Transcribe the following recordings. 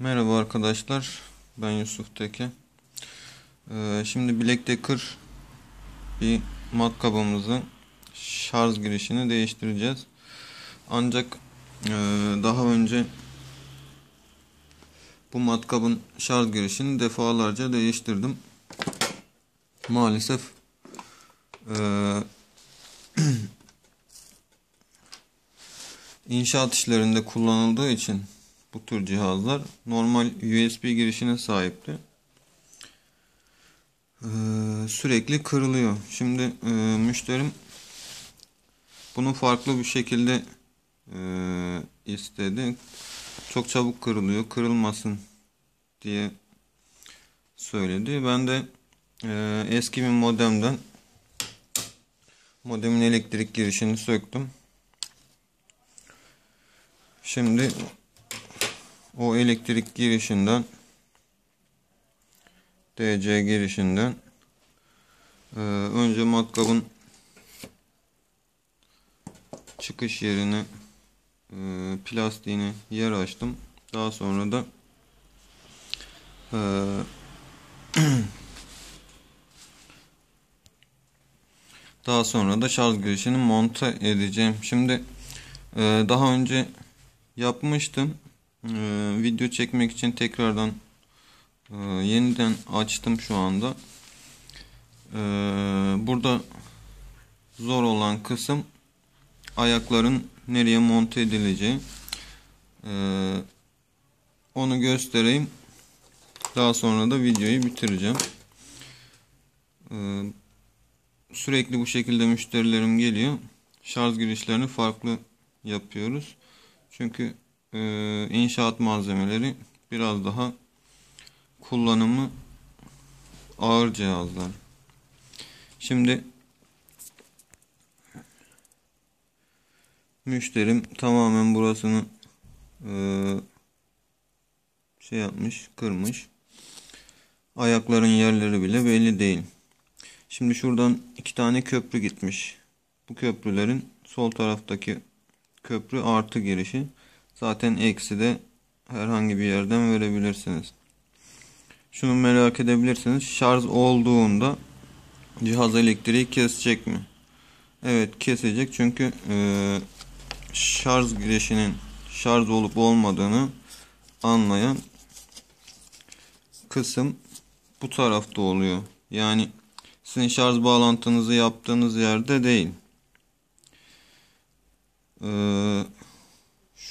Merhaba arkadaşlar, ben Yusuf Teke. Şimdi Blackdecker bir matkabımızın şarj girişini değiştireceğiz. Ancak daha önce bu matkabın şarj girişini defalarca değiştirdim. Maalesef inşaat işlerinde kullanıldığı için bu tür cihazlar normal USB girişine sahipti. Sürekli kırılıyor. Şimdi müşterim bunu farklı bir şekilde istedi. Çok çabuk kırılıyor, kırılmasın diye söyledi. Ben de eski bir modemin elektrik girişini söktüm. Şimdi o elektrik girişinden, DC girişinden önce matkabın çıkış yerine plastiğini yer açtım. Daha sonra da şarj girişini monte edeceğim. Şimdi daha önce yapmıştım. Video çekmek için tekrardan yeniden açtım şu anda. Burada zor olan kısım ayakların nereye monte edileceği. Onu göstereyim. Daha sonra da videoyu bitireceğim. Sürekli bu şekilde müşterilerim geliyor. Şarj girişlerini farklı yapıyoruz. Çünkü inşaat malzemeleri biraz daha kullanımı ağır cihazlar. Şimdi müşterim tamamen burasını kırmış. Ayakların yerleri bile belli değil. Şimdi şuradan iki tane köprü gitmiş. Bu köprülerin sol taraftaki köprü artı girişi. Zaten eksi de herhangi bir yerden verebilirsiniz. Şunu merak edebilirsiniz. Şarj olduğunda cihaz elektriği kesecek mi? Evet, kesecek. Çünkü şarj girişinin şarj olup olmadığını anlayan kısım bu tarafta oluyor. Yani sizin şarj bağlantınızı yaptığınız yerde değil.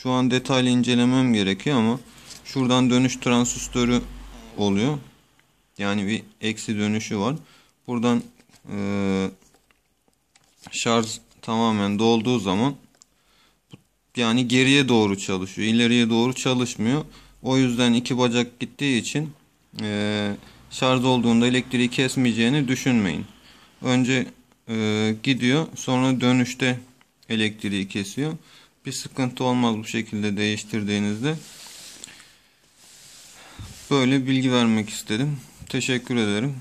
Şu an detaylı incelemem gerekiyor ama şuradan dönüş transistörü oluyor. Yani bir eksi dönüşü var. Buradan şarj tamamen dolduğu zaman yani geriye doğru çalışıyor. İleriye doğru çalışmıyor. O yüzden iki bacak gittiği için şarj olduğunda elektriği kesmeyeceğini düşünmeyin. Önce gidiyor, sonra dönüşte elektriği kesiyor. Bir sıkıntı olmaz bu şekilde değiştirdiğinizde. Böyle bilgi vermek istedim. Teşekkür ederim.